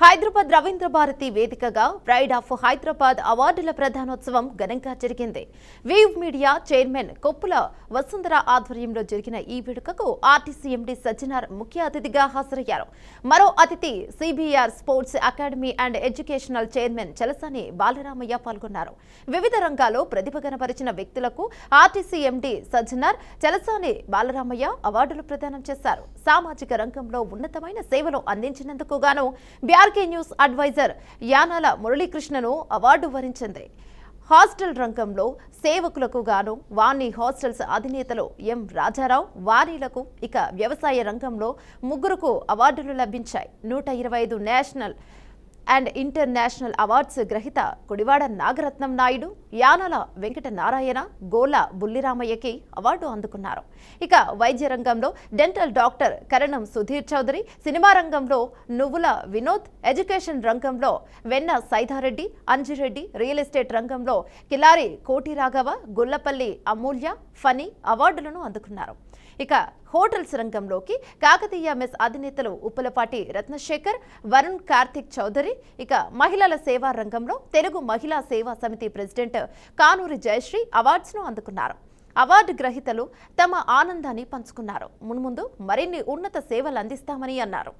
హైదరాబాద్ రవీంద్ర భారతి వేదికగా pride of Hyderabad అవార్డుల ప్రధానోత్సవం ఘనంగా జరిగింది. వీవ్ మీడియా చైర్మన్ కొప్పుల వసుంధర ఆధ్వర్యంలో జరిగిన ఈ వేడుకకు ఆర్టీసీ ఎండీ సజ్జనార్ ముఖ్య అతిథిగా హాజరయ్యారు. మరో అతిథి CBR sports academy and educational chairman Chalasani Balaramayya పాల్గొన్నారు. వివిధ రంగాల్లో ప్రతిభ కనబరిచిన వ్యక్తులకు ఆర్టీసీ ఎండీ సజ్జనార్, చలసాని బాలరామయ్య అవార్డులు ప్రదానం చేశారు. సామాజిక రంగంలో ఉన్నతమైన సేవలు అందించినందుకు గాను ఆర్కే న్యూస్ అడ్వైజర్ యానాల మురళీకృష్ణను అవార్డు వరించింది. హాస్టల్ రంగంలో సేవకులకు గాను వాణి హాస్టల్స్ అధినేతలు ఎం రాజారావు, వాణిలకు, ఇక వ్యవసాయ రంగంలో ముగ్గురుకు అవార్డులు లభించాయి. 125 నేషనల్ అండ్ ఇంటర్నేషనల్ అవార్డ్స్ గ్రహీత కుడివాడ నాగరత్నం నాయుడు, యానాల వెంకట నారాయణ, గోల బుల్లిరామయ్యకి అవార్డు అందుకున్నారు. ఇక వైద్య రంగంలో డెంటల్ డాక్టర్ కరణం సుధీర్ చౌదరి, సినిమా రంగంలో నువ్వుల వినోద్, ఎడ్యుకేషన్ రంగంలో వెన్న సైదారెడ్డి, అంజిరెడ్డి, రియల్ ఎస్టేట్ రంగంలో కిలారి కోటి రాఘవ, గుల్లపల్లి అమూల్య, ఫనీ అవార్డులను అందుకున్నారు. ఇక హోటల్స్ రంగంలోకి కాకతీయ మెస్ అధినేతలు ఉప్పలపాటి రత్నశేఖర్, వరుణ్ కార్తిక్ చౌదరి, ఇక మహిళల సేవా రంగంలో తెలుగు మహిళా సేవా సమితి ప్రెసిడెంట్ కానూరి జయశ్రీ అవార్డ్స్ను అందుకున్నారు. అవార్డు గ్రహీతలు తమ ఆనందాన్ని పంచుకున్నారు. మున్ముందు మరిన్ని ఉన్నత సేవలు అందిస్తామని అన్నారు.